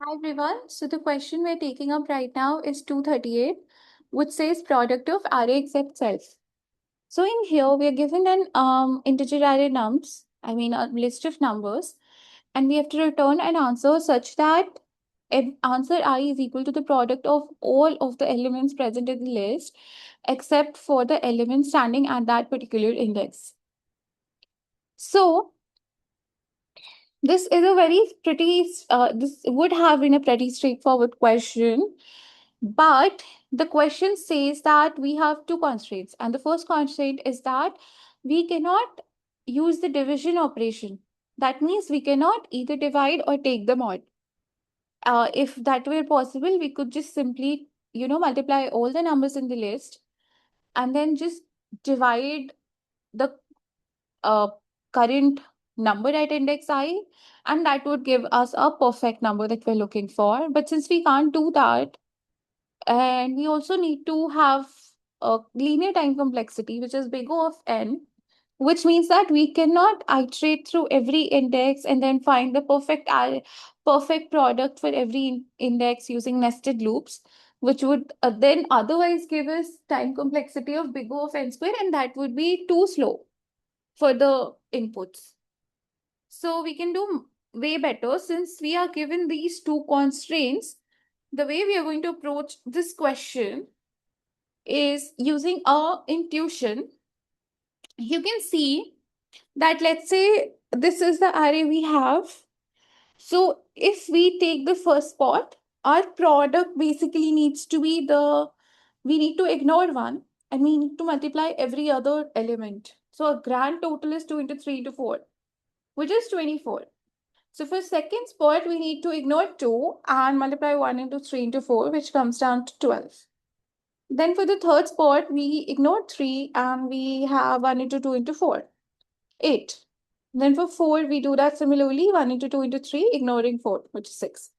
Hi everyone. So the question we're taking up right now is 238, which says product of array except self. So in here we are given an integer array nums, a list of numbers, and we have to return an answer such that if answer I is equal to the product of all of the elements present in the list except for the element standing at that particular index. So this is a very pretty, this would have been a pretty straightforward question, but the question says that we have two constraints. And the first constraint is that we cannot use the division operation. That means we cannot either divide or take the mod. If that were possible, we could just simply, multiply all the numbers in the list and then just divide the uh, current number at index I, and that would give us a perfect number that we're looking for. But since we can't do that, and we also need to have a linear time complexity, which is big O of n, which means that we cannot iterate through every index and then find the perfect product for every index using nested loops, which would then otherwise give us time complexity of big O of n square, and that would be too slow for the inputs. So we can do way better since we are given these two constraints. The way we are going to approach this question is using our intuition. You can see that, let's say this is the array we have. So if we take the first spot, our product basically needs to be we need to ignore one and we need to multiply every other element. So a grand total is 2 into 3 into 4, which is 24. So for second spot, we need to ignore 2 and multiply 1 into 3 into 4, which comes down to 12. Then for the third spot, we ignore 3 and we have 1 into 2 into 4, 8. Then for 4, we do that similarly, 1 into 2 into 3, ignoring 4, which is 6.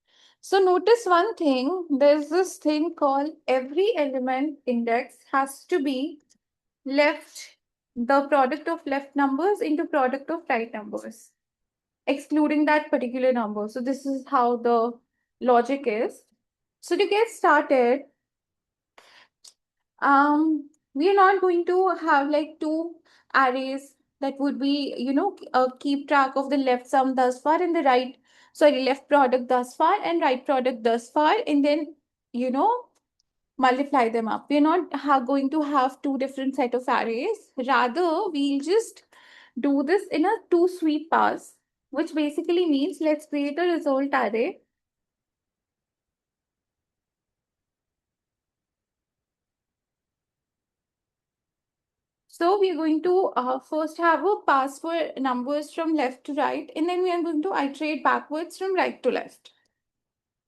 So notice one thing, there's this thing called every element index has to be left, the product of left numbers into product of right numbers, excluding that particular number. So this is how the logic is. So to get started, we are not going to have like two arrays that would be, keep track of the left sum thus far and the left product thus far and right product thus far, and then, you know, multiply them up. We're not going to have two different set of arrays. Rather, we'll just do this in a two sweep pass, which basically means let's create a result array. So we're going to first have a pass for numbers from left to right, and then we are going to iterate backwards from right to left.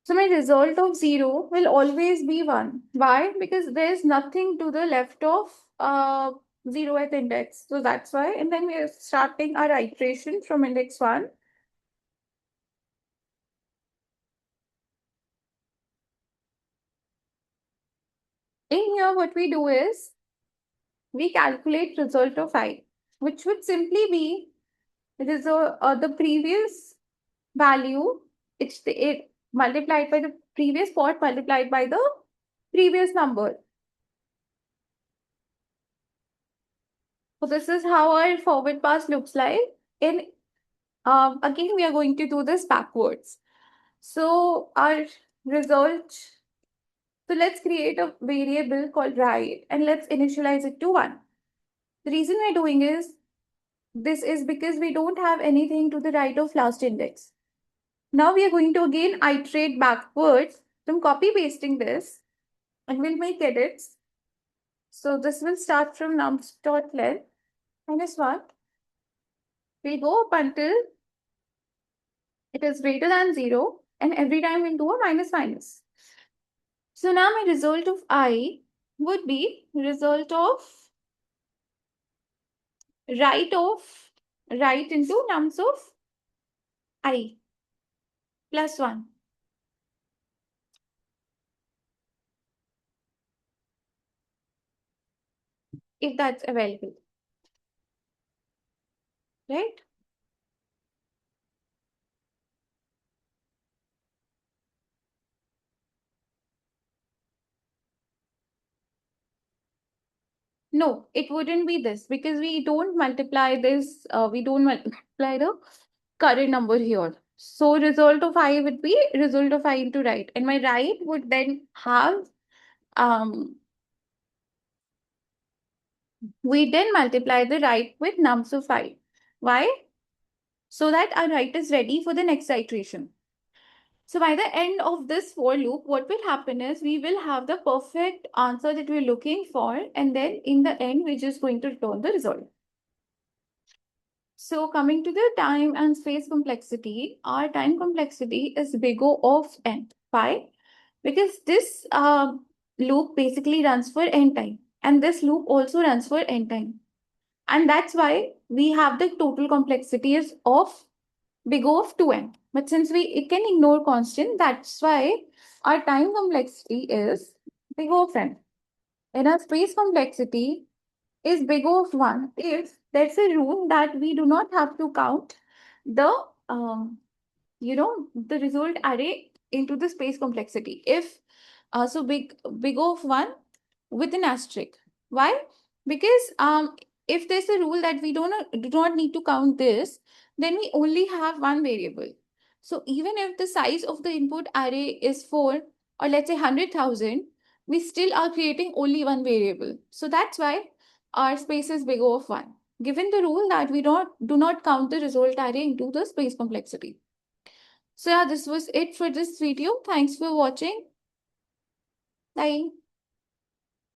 So my result of 0 will always be 1. Why? Because there's nothing to the left of 0th index. So that's why. And then we are starting our iteration from index 1. In here, what we do is we calculate result of I, which would simply be the previous value, it multiplied by the previous part multiplied by the previous number. So this is how our forward pass looks like. And again, we are going to do this backwards. So our result, so let's create a variable called right and let's initialize it to 1. The reason we're doing this is because we don't have anything to the right of last index. Now we are going to again iterate backwards. So I'm copy pasting this and we'll make edits. So this will start from nums.length -1. We'll go up until it is greater than 0, and every time we'll do a minus minus. So now my result of I would be result of right into nums of I +1. If that's available, right? No, it wouldn't be this because we don't multiply this, we don't multiply the current number here. So result of I would be result of I into right. And my right would then have, um, we then multiply the right with nums of I. Why? So that our right is ready for the next iteration. So by the end of this for loop, what will happen is we will have the perfect answer that we're looking for. And then in the end, we're just going to return the result. So coming to the time and space complexity, our time complexity is big O of n. Why? Because this loop basically runs for n time. And this loop also runs for n time. And that's why we have the total complexity is of big O of 2n. But since it can ignore constant, that's why our time complexity is big O of n. And our space complexity is big O of 1 if there's a rule that we do not have to count the the result array into the space complexity. If so big O of 1 with an asterisk. Why? Because if there's a rule that we do not need to count this, then we only have one variable. So even if the size of the input array is 4, or let's say 100,000, we still are creating only one variable. So that's why our space is big O of 1, given the rule that we do not count the result array into the space complexity. So yeah, this was it for this video. Thanks for watching. Bye.